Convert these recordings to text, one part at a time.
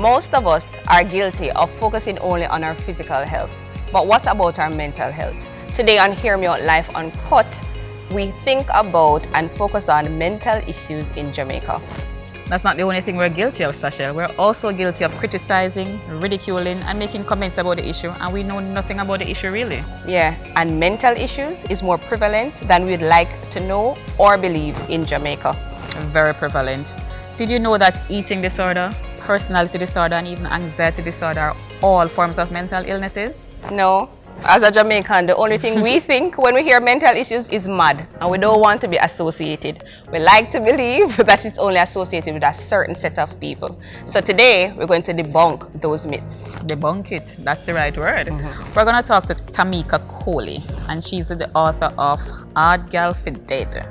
Most of us are guilty of focusing only on our physical health. But what about our mental health? Today on Hear Me Out Life Uncut, we think about and focus on mental issues in Jamaica. That's not the only thing we're guilty of, Sasha. We're also guilty of criticizing, ridiculing, and making comments about the issue, and we know nothing about the issue really. Yeah, and mental issues is more prevalent than we'd like to know or believe in Jamaica. Very prevalent. Did you know that eating disorder, personality disorder, and even anxiety disorder are all forms of mental illnesses? No. As a Jamaican, the only thing we think when we hear mental issues is mad, and we don't want to be associated. We like to believe that it's only associated with a certain set of people. So today, we're going to debunk those myths. Debunk it, that's the right word. We're going to talk to Tamika Coley, and she's the author of Hard Gal for Dead.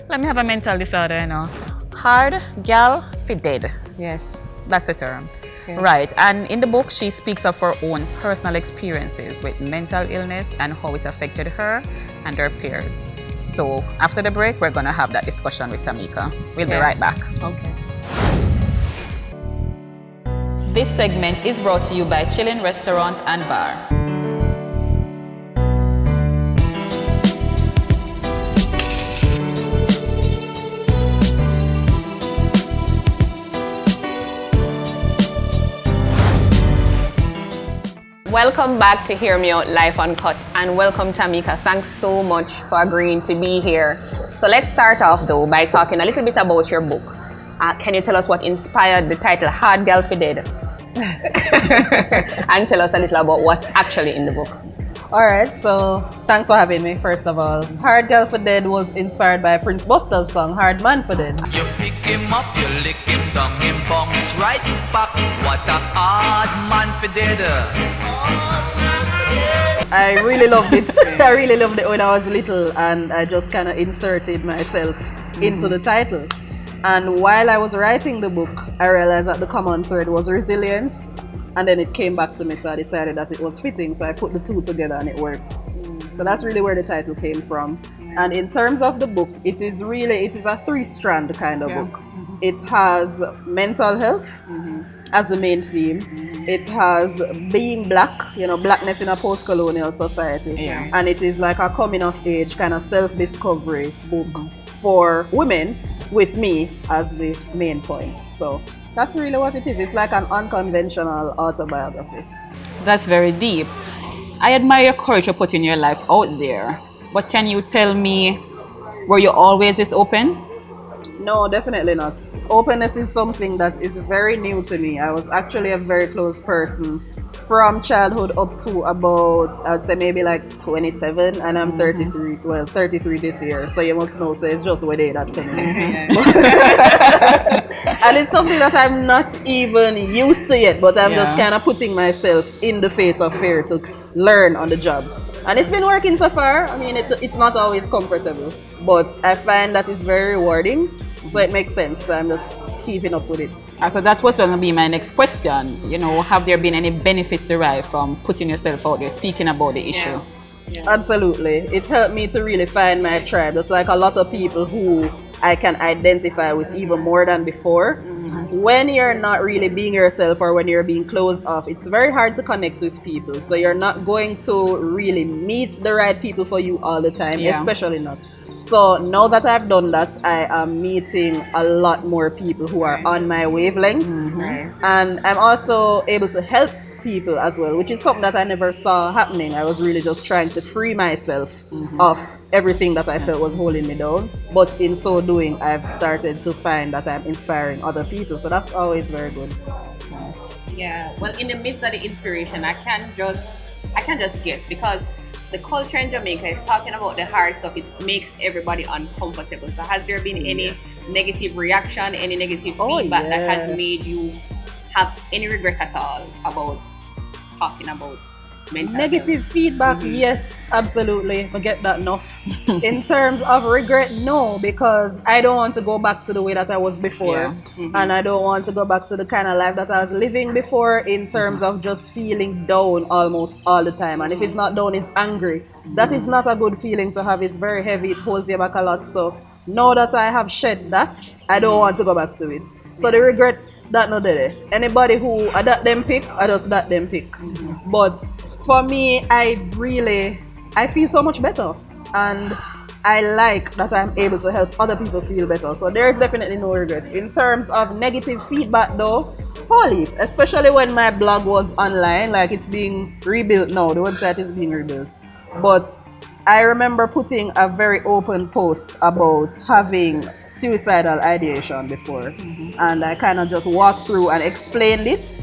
Let me have a mental disorder, you know. Hard Gal for Dead. Yes. That's the term. Yes. Right, and in the book she speaks of her own personal experiences with mental illness and how it affected her and her peers. So after the break, we're going to have that discussion with Tamika. We'll be right back. Okay. This segment is brought to you by Chillin' Restaurant and Bar. Welcome back to Hear Me Out Life Uncut, and welcome Tamika. Thanks so much for agreeing to be here. So let's start off though by talking a little bit about your book. Can you tell us what inspired the title Hard Gal for Dead? And tell us a little about what's actually in the book. Alright, so thanks for having me, first of all. Hard Gal for Dead was inspired by Prince Buster's song, Hard Man for Dead. You pick him up, you lick him down, him bounce right back. What a hard man for dead. I really loved it. I really loved it when I was little, and I just kind of inserted myself into the title. And while I was writing the book, I realized that the common thread was resilience. And then it came back to me, so I decided that it was fitting, so I put the two together and it worked. So that's really where the title came from. And in terms of the book, it is a three-strand kind of book. It has mental health as the main theme. It has being black, blackness in a post-colonial society. And it is like a coming of age kind of self-discovery book for women, with me as the main point. So that's really what it is. It's like an unconventional autobiography. That's very deep. I admire your courage for putting your life out there. But can you tell me, were you always this open? No, definitely not. Openness is something that is very new to me. I was actually a very closed person from childhood up to about, I'd say maybe like 27, and I'm 33. Well, 33 this year, so you must know, so it's just way they that for me. And it's something that I'm not even used to yet, but I'm just kind of putting myself in the face of fear to learn on the job. And it's been working so far. I mean, it's not always comfortable, but I find that it's very rewarding, so it makes sense. So I'm just keeping up with it. So that was going to be my next question. Have there been any benefits derived from putting yourself out there, speaking about the issue? Yeah. Absolutely. It helped me to really find my tribe. There's like a lot of people who I can identify with even more than before. When you're not really being yourself, or when you're being closed off, it's very hard to connect with people. So you're not going to really meet the right people for you all the time, especially not. So now that I've done that, I am meeting a lot more people who are on my wavelength. And I'm also able to help people as well, which is something that I never saw happening. I was really just trying to free myself of everything that I felt was holding me down. But in so doing, I've started to find that I'm inspiring other people. So that's always very good. Yeah, well, in the midst of the inspiration, I can just guess, because the culture in Jamaica is talking about the hard stuff. It makes everybody uncomfortable. So has there been any negative reaction, any negative feedback that has made you have any regret at all about talking about mental negative health? feedback? Yes, absolutely. Forget that enough. In terms of regret, no, because I don't want to go back to the way that I was before. And I don't want to go back to the kind of life that I was living before, in terms of just feeling down almost all the time. And if it's not down, it's angry. That is not a good feeling to have. It's very heavy. It holds you back a lot. So now that I have shed that, I don't want to go back to it. So the regret that no dede. Anybody who that them pick, I just that them pick. But for me, I feel so much better, and I like that I'm able to help other people feel better. So there is definitely no regret. In terms of negative feedback though, holy, especially when my blog was online, like it's being rebuilt now, the website is being rebuilt. But I remember putting a very open post about having suicidal ideation before. And I kind of just walked through and explained it.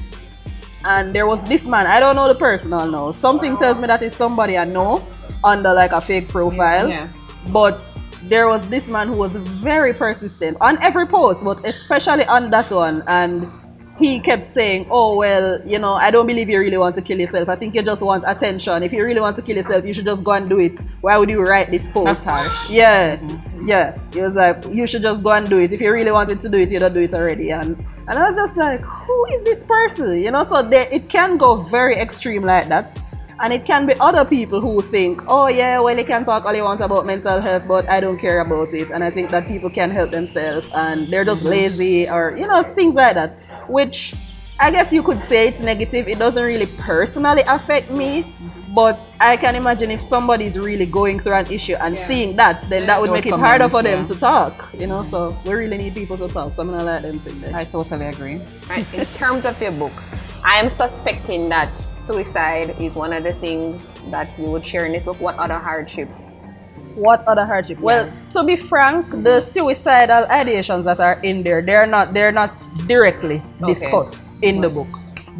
And there was this man, I don't know the person I know. Something tells me that it's somebody I know under like a fake profile. Yeah. But there was this man who was very persistent on every post, but especially on that one. And he kept saying, oh, well, you know, I don't believe you really want to kill yourself. I think you just want attention. If you really want to kill yourself, you should just go and do it. Why would you write this post? That's harsh. Yeah, yeah. He was like, you should just go and do it. If you really wanted to do it, you'd have do it already. And I was just like, who is this person? You know, so it can go very extreme like that. And it can be other people who think, oh yeah, well, you can talk all you want about mental health, but I don't care about it. And I think that people can help themselves and they're just lazy or, you know, things like that. Which I guess you could say it's negative. It doesn't really personally affect me. But I can imagine if somebody's really going through an issue and seeing that, then that would make it harder for them to talk. You know, so we really need people to talk. So I'm going to let them think that. I totally agree. Right. In terms of your book, I am suspecting that suicide is one of the things that you would share in this book. What other hardship? What other hardship? Well, to be frank, the suicidal ideations that are in there, they're not directly discussed in the book.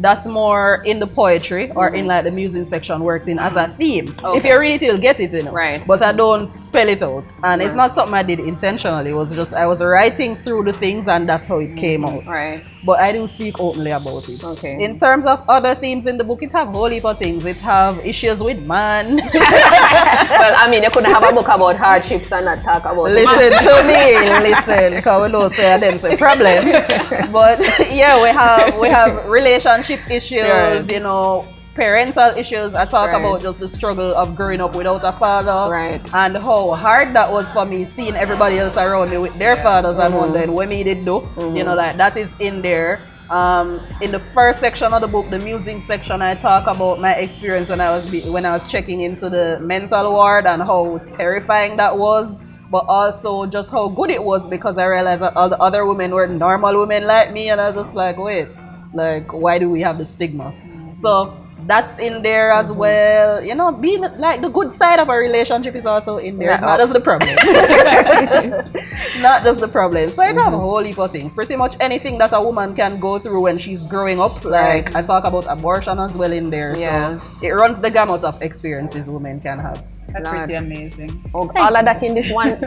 That's more in the poetry or in like the music section worked in as a theme. If you read it, you'll get it, you know. Right. But I don't spell it out. And it's not something I did intentionally. It was just I was writing through the things and that's how it came out. Right. But I do speak openly about it. Okay. In terms of other themes in the book, it have a whole heap of things. It have issues with man. Well, I mean, you couldn't have a book about hardships and not talk about Listen to me, listen, because we don't say them say problem. But yeah, we have relationship issues, you know, parental issues. I talk about just the struggle of growing up without a father, and how hard that was for me seeing everybody else around me with their fathers and wondering what me did do. You know, like that is in there. In the first section of the book, the music section, I talk about my experience when I was checking into the mental ward and how terrifying that was, but also just how good it was because I realized that all the other women were normal women like me, and I was just like, wait, like why do we have the stigma? So that's in there as well. You know, being like the good side of a relationship is also in there. It's not just the problem. Not just the problem. So I have a whole heap of things. Pretty much anything that a woman can go through when she's growing up. Like I talk about abortion as well in there. So it runs the gamut of experiences women can have. That's pretty amazing. Oh, all of that in this one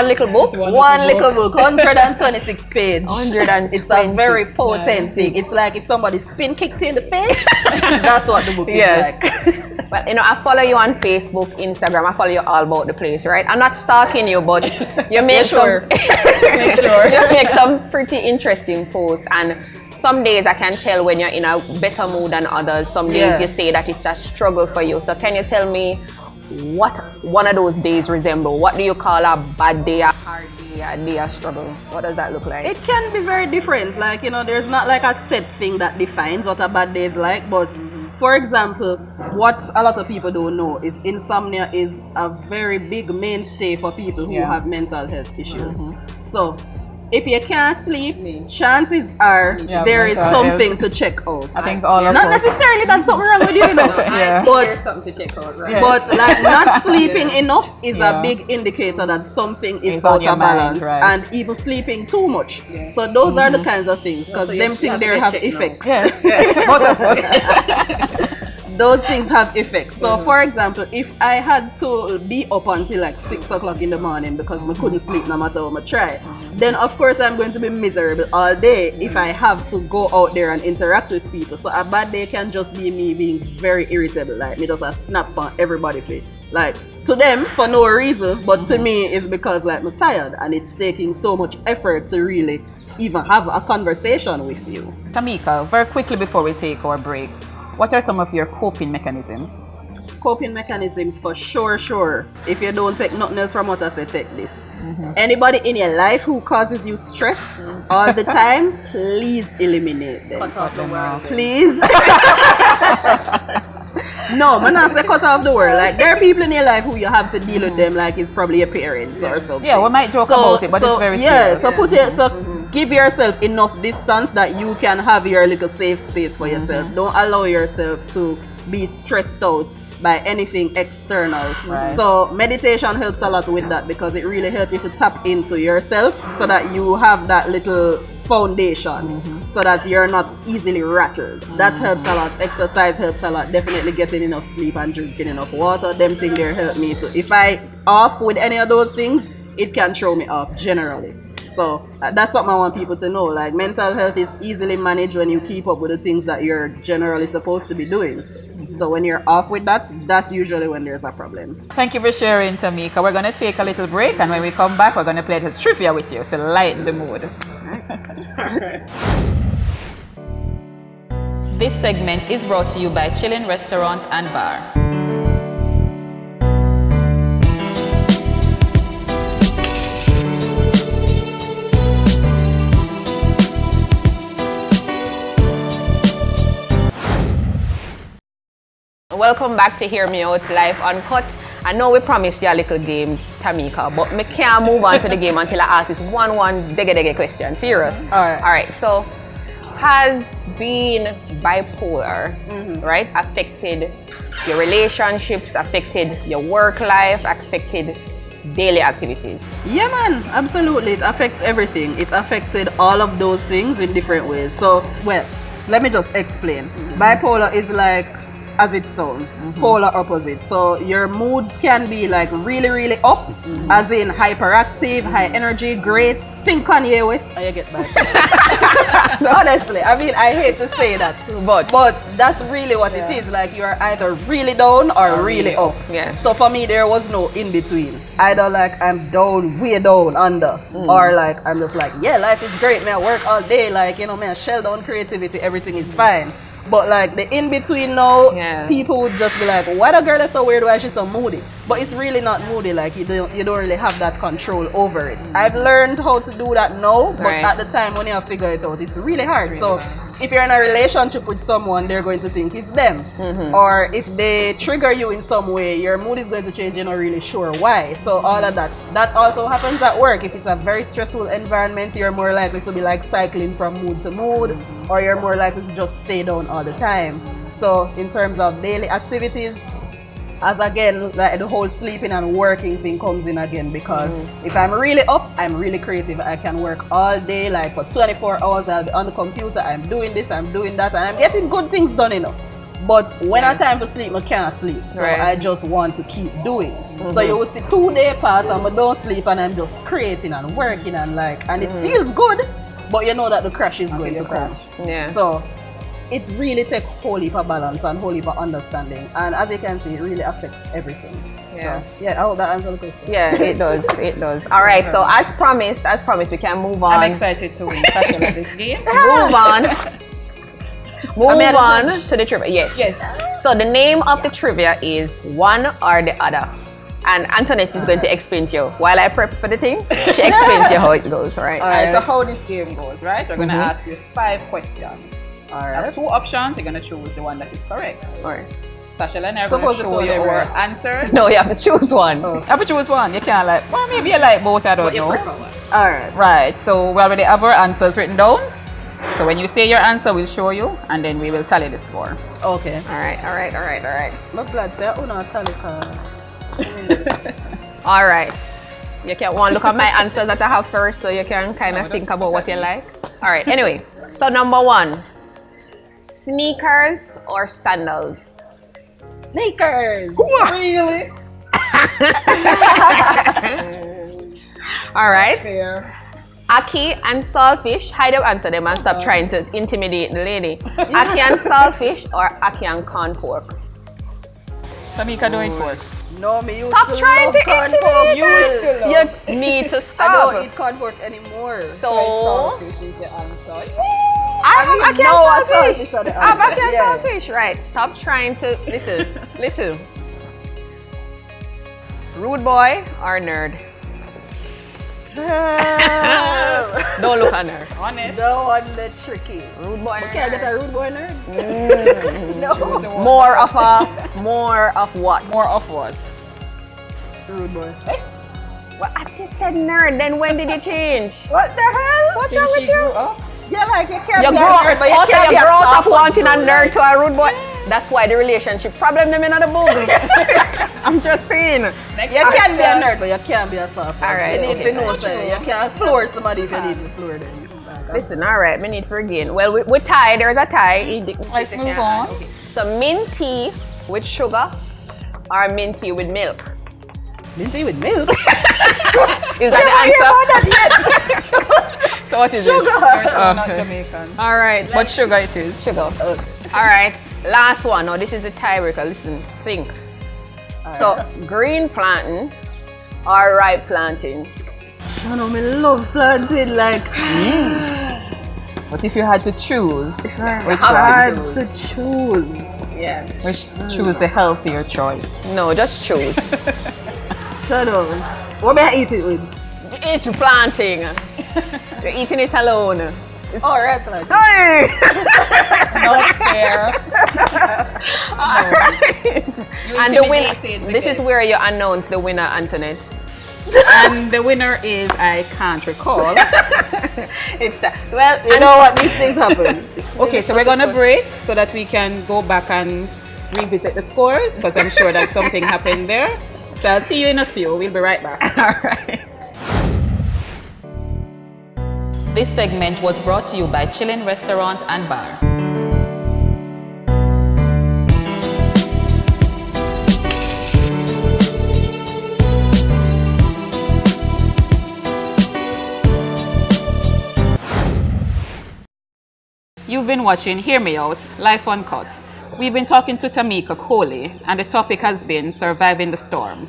little book? One little book, 126 pages. 120. It's a very potent thing. It's like if somebody spin kicked you in the face, that's what the book is like. Well, you know, I follow you on Facebook, Instagram. I follow you all about the place, right? I'm not stalking you, but you make you make some pretty interesting posts. And some days I can tell when you're in a better mood than others. Some days you say that it's a struggle for you. So can you tell me what one of those days resemble? What do you call a bad day, a hard day, a day of struggle? What does that look like? It can be very different. Like, you know, there's not like a set thing that defines what a bad day is like. But for example, what a lot of people don't know is insomnia is a very big mainstay for people who have mental health issues. So if you can't sleep, chances are there is something to check out. I think all of not necessarily that something wrong with you, you know. But there's something to check out, right? But like not sleeping enough is a big indicator that something is out of balance, and even sleeping too much. So those are the kinds of things, because them things there have effects. Those things have effects. So for example, if I had to be up until like 6 o'clock in the morning because I couldn't sleep no matter how I try, then of course I'm going to be miserable all day if I have to go out there and interact with people. So a bad day can just be me being very irritable, like me just a snap on everybody face. Like to them for no reason, but to me it's because like I'm tired and it's taking so much effort to really even have a conversation with you. Tamika, very quickly before we take our break, what are some of your coping mechanisms? coping mechanisms for sure. If you don't take nothing else from what I say, take this. Anybody in your life who causes you stress all the time, please eliminate them. Cut off the world. Please. No, man, I say cut off the world. Like, there are people in your life who you have to deal with them like it's probably your parents or something. Yeah, we might joke about it, but it's very serious. Give yourself enough distance that you can have your little safe space for yourself. Don't allow yourself to be stressed out by anything external. Right. So meditation helps a lot with that because it really helps you to tap into yourself so that you have that little foundation so that you're not easily rattled. That helps a lot. Exercise helps a lot. Definitely getting enough sleep and drinking enough water. Them things there help me too. If I off with any of those things, it can throw me off generally. So that's something I want people to know. Like, mental health is easily managed when you keep up with the things that you're generally supposed to be doing. So when you're off with that, that's usually when there's a problem. Thank you for sharing, Tamika. We're going to take a little break, and when we come back, we're going to play the trivia with you to lighten the mood. This segment is brought to you by Chillin' Restaurant and Bar. Welcome back to Hear Me Out Live Uncut. I know we promised you a little game, Tamika, but me can't move on to the game until I ask this one dege question. Serious? Alright, so has being bipolar, right, affected your relationships, affected your work life, affected daily activities? Yeah, man, absolutely. It affects everything. It affected all of those things in different ways. So, well, let me just explain. Bipolar is like, as it sounds, polar opposite. So your moods can be like really up, as in hyperactive, high energy, great. Think Kanye West and you get bipolar. Honestly, I mean, I hate to say that, but that's really what it is. Like, you are either really down or really up. Yeah. So for me, there was no in between. Either like I'm down, way down, under, or like I'm just like, yeah, life is great, man. I work all day, like, you know, man, shell down creativity, everything is fine. But like the in-between now, people would just be like, why the girl is so weird, why is she so moody? But it's really not moody, like you don't really have that control over it. I've learned how to do that now, but at the time when you figure it out, it's really hard. So if you're in a relationship with someone, they're going to think it's them. Or if they trigger you in some way, your mood is going to change, you're not really sure why. So all of that. That also happens at work. If it's a very stressful environment, you're more likely to be like cycling from mood to mood, or you're more likely to just stay down all the time. So in terms of daily activities, as again, like the whole sleeping and working thing comes in again, because if I'm really up, I'm really creative. I can work all day, like for 24 hours. I'll be on the computer, I'm doing this, I'm doing that, and I'm getting good things done, you know. But when I time to sleep, I can't sleep. So I just want to keep doing. So you will see 2 days pass and I don't sleep and I'm just creating and working and like, and it feels good, but you know that the crash is going to come. Yeah. So it really takes whole heap of balance and whole heap of understanding. And as you can see, it really affects everything. Yeah. So yeah, I hope that answers the question. Yeah, it does. It does. All right. So as promised, we can move on. I'm excited to win session of this game. Move on. Move on to the trivia. Yes. So the name of the trivia is One or the Other. And Antoinette is going to explain to you. While I prep for the thing, she explains to you how it goes, right? All right, so how this game goes, right? We're going to ask you 5 questions. All right. Have 2 options. You're going to choose the one that is correct. All right. Sasha and I are going to show you our answers. No, you have to choose one. You have to choose one. You can't like, well, maybe you like both, I don't know. All right. Right, so we already have our answers written down. So when you say your answer, we'll show you, and then we will tally the score. Okay. All right. I'm glad to say, oh no, All right. You can want to look at my answers that I have first, so you can kind of think about what you like. All right. Anyway, so number 1, sneakers or sandals? Sneakers. Really? All right. Fair. Aki and saltfish. Hide up, answer them and stop trying to intimidate the lady. Aki and saltfish or Aki and corn pork? Tamika doing pork. No, me used Stop to trying love to corn intimidate pork. her. You need to I stop. don't eat corn pork anymore. So Saltfish is the answer. I have Aki and saltfish. saltfish are the I have answer. Aki and Yeah. saltfish. Right. Stop trying to listen. Rude boy or nerd? Don't look at her. Honest. The one that's tricky. Rude boy. Okay, I get a rude boy nerd. No. More of what? More of what? Rude boy. Well, I just said nerd. Then when did you change? What the hell? What's wrong with you? Yeah, like you can't You be grow a nerd, but you also can't you be a grow out of soft wanting a one, nerd to a rude boy. That's why the relationship problem them in the book. I'm just saying. You can be a nerd, but you can't be a soft one. Alright, You need okay. to know, say, you can't floor somebody if you need to floor them. Listen, alright, we need for again. Well, we tie, there's a tie. Let's move on. Okay. So mint tea with sugar or mint tea with milk? Mint tea with milk? Is that the answer? So what is Sugar. it? Not Jamaican. Alright, What sugar it is? sugar. Alright, last one. Now this is the tiebreaker. Listen, think. So green planting or ripe planting? I know, me love planting like But if you had to choose, which hard one? to choose. Yeah. Choose the healthier choice. No, just choose. Shut up. What may I eat it with? It's planting. You're eating it alone. It's Alright, planting. Hey! Not fair. Alright. And the winner. This is where you announce the winner, Antoinette. And the winner is, I can't recall. It's well, You know what? These things happen. Okay, so we're gonna break so that we can go back and revisit the scores because I'm sure that something happened there. So I'll see you in a few. We'll be right back. Alright. This segment was brought to you by Chillin' Restaurant and Bar. You've been watching Hear Me Out, Life Uncut. We've been talking to Tamika Coley, and the topic has been surviving the storm.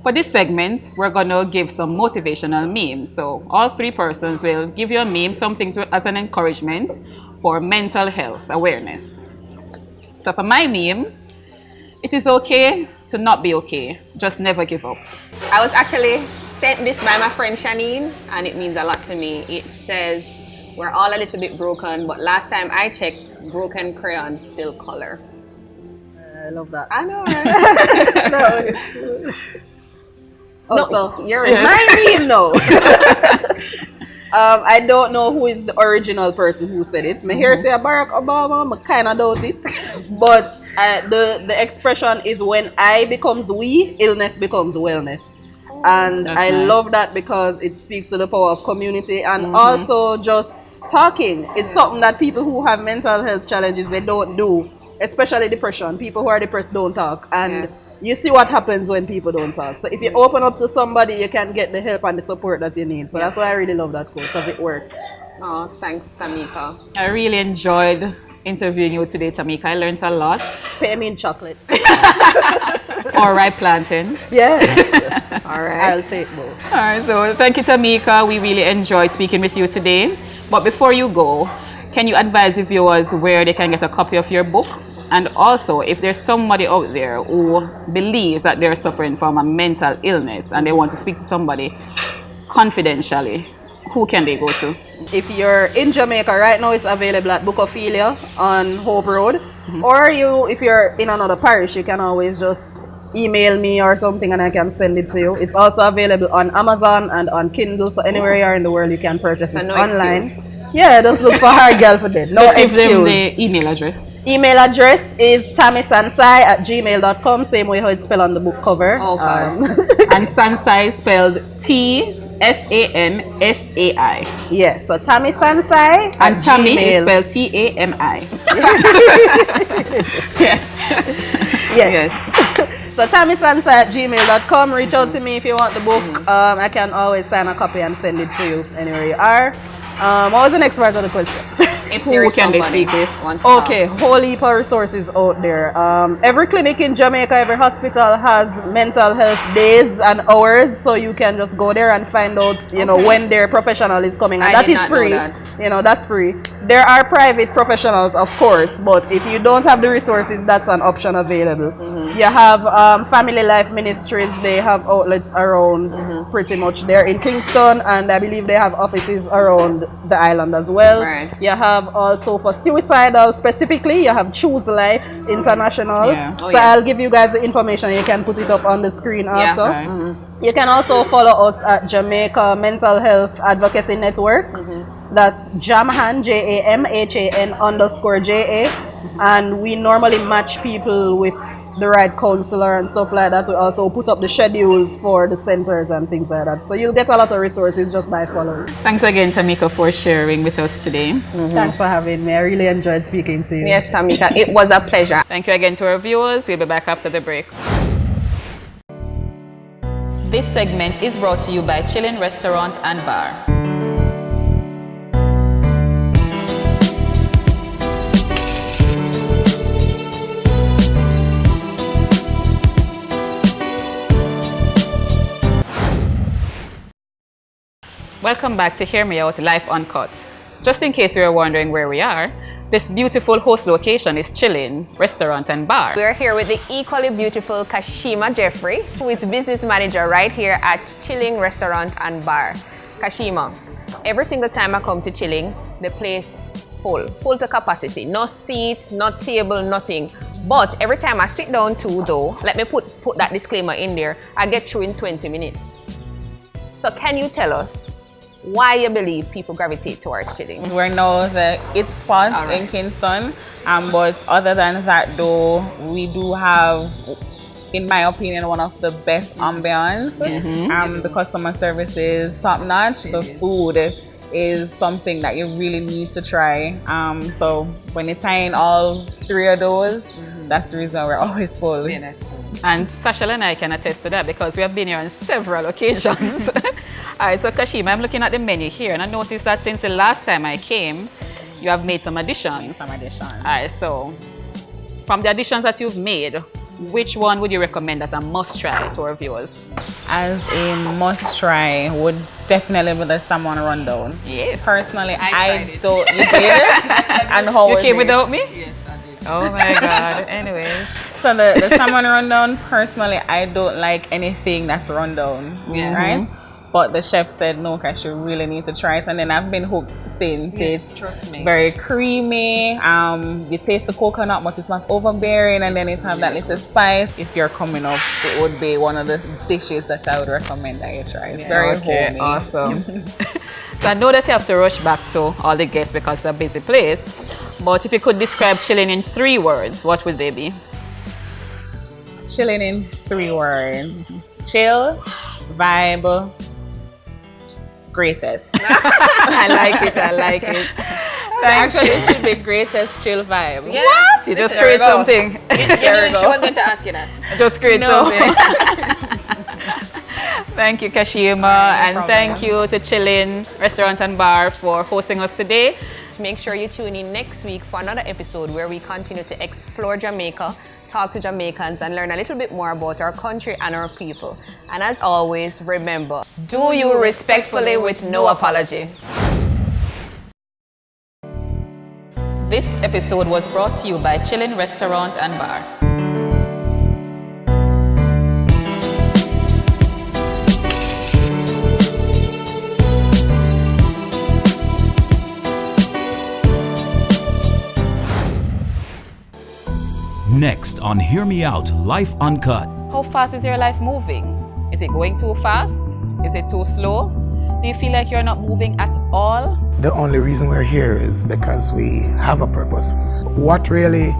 For this segment, we're going to give some motivational memes. So all three persons will give you a meme, something as an encouragement for mental health awareness. So for my meme, it is okay to not be okay. Just never give up. I was actually sent this by my friend Shanine, and it means a lot to me. It says, we're all a little bit broken, but last time I checked, broken crayons still color. I love that. I know, right? Also, you're it's my meme now. I don't know who is the original person who said it. Me hear say Barack Obama, I kind of doubt it. But the expression is when I becomes we, illness becomes wellness. And That's I nice. love that because it speaks to the power of community and also just talking is something that people who have mental health challenges, they don't do, especially depression. People who are depressed don't talk. And you see what happens when people don't talk. So if you open up to somebody, you can get the help and the support that you need. So that's why I really love that quote, because it works. Oh, thanks, Tamika. I really enjoyed interviewing you today, Tamika. I learned a lot. Pay me in chocolate. Or ripe plantains. Yes. All right. I'll take both. All right, so thank you, Tamika. We really enjoyed speaking with you today. But before you go, can you advise the viewers where they can get a copy of your book? And also, if there's somebody out there who believes that they're suffering from a mental illness and they want to speak to somebody confidentially, who can they go to? If you're in Jamaica right now, it's available at Bookophilia on Hope Road. Or if you're in another parish, you can always just email me or something and I can send it to you. It's also available on Amazon and on Kindle, so anywhere you are in the world you can purchase it no online. excuse. Yeah, just look for Hard Girl for Dead. No Just give them excuse. the email address. Email address is tamisansai@gmail.com, same way how it's spelled on the book cover. And Sansai is spelled T-S-A-N-S-A-I. Yes, so tamisansai And Tammy is Gmail. spelled T-A-M-I. Yes. Yes. So tamisansai@gmail.com. Reach out to me if you want the book. I can always sign a copy and send it to you anywhere you are. What was the next part of the question? If Who there is can they somebody speak with? wants to talk. Okay, whole heap of resources out there. Every clinic in Jamaica, every hospital has mental health days and hours, so you can just go there and find out, when their professional is coming, and I that did is not know free. that. You know, that's free. There are private professionals, of course, but if you don't have the resources, that's an option available. You have Family Life Ministries. They have outlets around pretty much there in Kingston, and I believe they have offices around the island as well. Right. You have also for suicidal specifically, you have Choose Life International. Yeah. Oh, So yes. I'll give you guys the information. You can put it up on the screen after. Right. You can also follow us at Jamaica Mental Health Advocacy Network. That's Jamhan, JAMHAN_JA. And we normally match people with the right counselor and stuff like that. We also put up the schedules for the centers and things like that. So you'll get a lot of resources just by following. Thanks again, Tamika, for sharing with us today. Thanks for having me. I really enjoyed speaking to you. Yes, Tamika, it was a pleasure. Thank you again to our viewers. We'll be back after the break. This segment is brought to you by Chillin' Restaurant and Bar. Welcome back to Hear Me Out Life Uncut. Just in case you were wondering where we are, this beautiful host location is Chillin' Restaurant and Bar. We're here with the equally beautiful Kashima Jeffrey, who is business manager right here at Chilling Restaurant and Bar. Kashima, every single time I come to Chilling, the place full to capacity. No seats, no table, nothing. But every time I sit down too, though, let me put that disclaimer in there, I get through in 20 minutes. So can you tell us why you believe people gravitate towards Chilling? We're now the it spot in Kingston, but other than that though, we do have, in my opinion, one of the best ambience. The customer service is top notch. The food is something that you really need to try. So when you tie in all three of those, that's the reason we're always full. And Sashal and I can attest to that because we have been here on several occasions. Alright, so Kashima, I'm looking at the menu here and I noticed that since the last time I came, you have made some additions. Alright, so from the additions that you've made, which one would you recommend as a must-try to our viewers? As a must-try would definitely be the salmon rundown. Yes. Personally, I don't. You did? And how You was came it? without me? Yes, I did. Oh my God. Anyways. So the salmon rundown, personally, I don't like anything that's rundown, right? But the chef said, no, Cash, you really need to try it. And then I've been hooked since. It's very creamy. You taste the coconut, but it's not overbearing. And then it have that little spice. If you're coming up, it would be one of the dishes that I would recommend that you try. It's very homey. Awesome. So I know that you have to rush back to all the guests because it's a busy place. But if you could describe Chilling in 3 words, what would they be? Chilling in 3 words. Chill, vibe, greatest. I like it. I like it. Actually, it should be greatest chill vibe. Yeah. What? You just create something. You knew she was going to ask you that. Just create No. something. Thank you, Kashima, and thank you to Chillin' Restaurant and Bar for hosting us today. Make sure you tune in next week for another episode where we continue to explore Jamaica, talk to Jamaicans, and learn a little bit more about our country and our people. And as always, remember, do you respectfully with no apology. This episode was brought to you by Chillin' Restaurant and Bar. Next on Hear Me Out Life Uncut. How fast is your life moving? Is it going too fast? Is it too slow? Do you feel like you're not moving at all? The only reason we're here is because we have a purpose. What really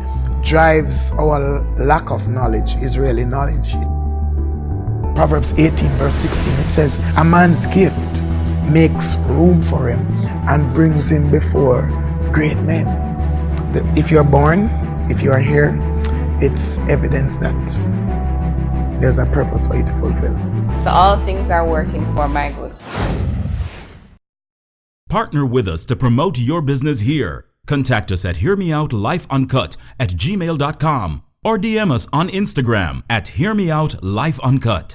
drives our lack of knowledge is really knowledge. Proverbs 18 verse 16, it says, a man's gift makes room for him and brings him before great men. If you're born, if you are here, it's evidence that there's a purpose for you to fulfill. So all things are working for my good. Partner with us to promote your business here. Contact us at hearmeoutlifeuncut@gmail.com or DM us on Instagram at hearmeoutlifeuncut.